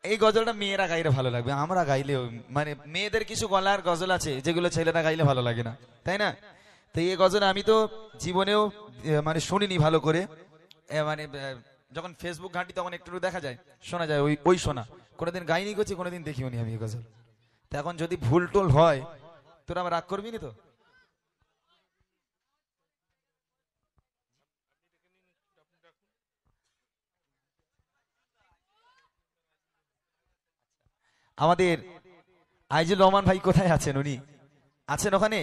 এই গজলটা মেয়েরা গাইলে ভালো লাগবে, আমরা গাইলেও মানে মেয়েদের কিছু গলার গজল আছে যেগুলো ছেলেরা গাইলে ভালো লাগে না, তাই না? তো এই গজল আমি তো জীবনেও মানে শুনিনি ভালো করে। মানে যখন ফেসবুক ঘাঁটি তখন একটু দেখা যায়, শোনা যায়, ওই ওই শোনা। কোনোদিন গাইনি করছি, কোনোদিন দেখিও নি আমি এই গজল। তো এখন যদি ভুল টুল হয় তোরা আমার রাগ করবি না তো? আমাদের আইজুল রহমান ভাই কোথায় আছেন? উনি আছেন ওখানে?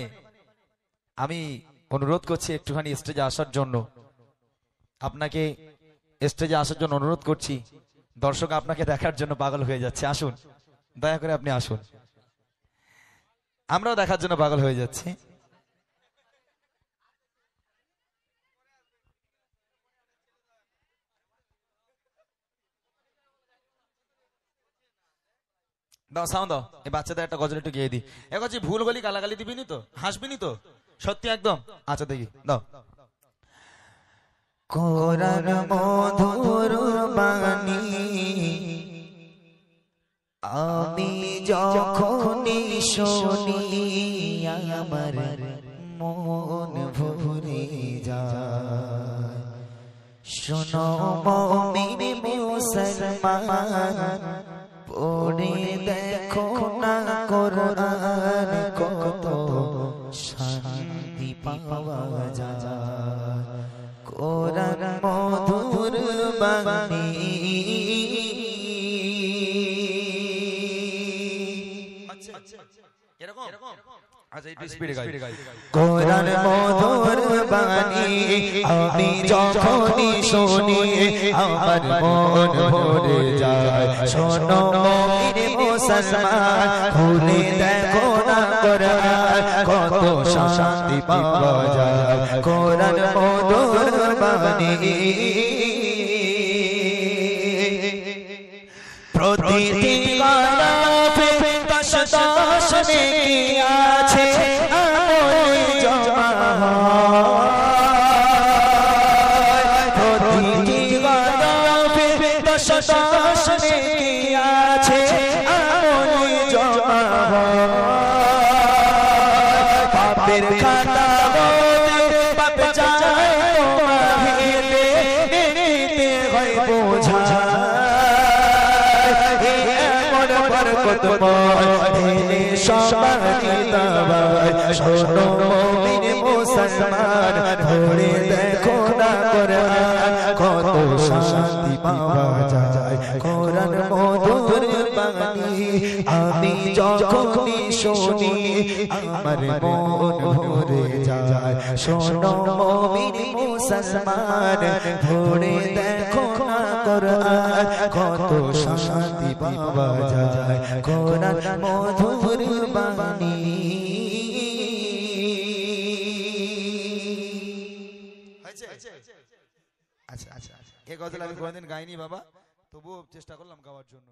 আমি অনুরোধ করছি একটুখানি স্টেজে আসার জন্য, আপনাকে স্টেজে আসার জন্য অনুরোধ করছি। দর্শক আপনাকে দেখার জন্য পাগল হয়ে যাচ্ছে, আসুন, দয়া করে আপনি আসুন, আমরাও দেখার জন্য পাগল হয়ে যাচ্ছি। দাও সাউন্ড দাও, এই বাচ্চাদের একটা গজল একটু গিয়ে দিই। এখন ভুল বলি গালাগালি দিবি নি তো, হাসবি নি তো? সত্যি একদম? আচ্ছা দেখি দাও। কোরআন মধুর বাণী আমি যখনই শুনি আমার মন ভরে যায়। শোনো মুমিন মুসলমান, পড়ে দেখো না কোরআন, কত শান্তি পাওয়া যায়। কোরআন মধুর বাণী কোরআন মধুর বাণী আমি যখনই শুনি আমার মন ভরে যায়। শোনো মুমিন মুসলমান, খুলে দেখো না কোরআন, কত শান্তি পাওয়া যায়। কোরআন মধুর বাণী প্রতিটি গলাপে দশ দশ নেকি আছে আমল জমা হয়। প্রতিটি গলাপে দশ দশ নেকি আছে আমল জমা হয়। পাপের খাতা হতে পাপ যায় তোমার হেলে, নিতে হয় বোঝা। শোনো মুমিন মুসলমান, ধরে দেখো না কোরআন, কত শান্তি পাওয়া যায়। কোরআন মধুর বাণী আমি যখনই শুনি আমার মন ভরে যায়। শোনো মুমিন মুসলমান, ধরে দেখো না কোরআন, কত শান্তি পাওয়া যায়। কোরআন মধুর বাণী। আচ্ছা আচ্ছা, এই গজল আমি কোনোদিন গাইনি বাবা, তবুও চেষ্টা করলাম গাওয়ার জন্য।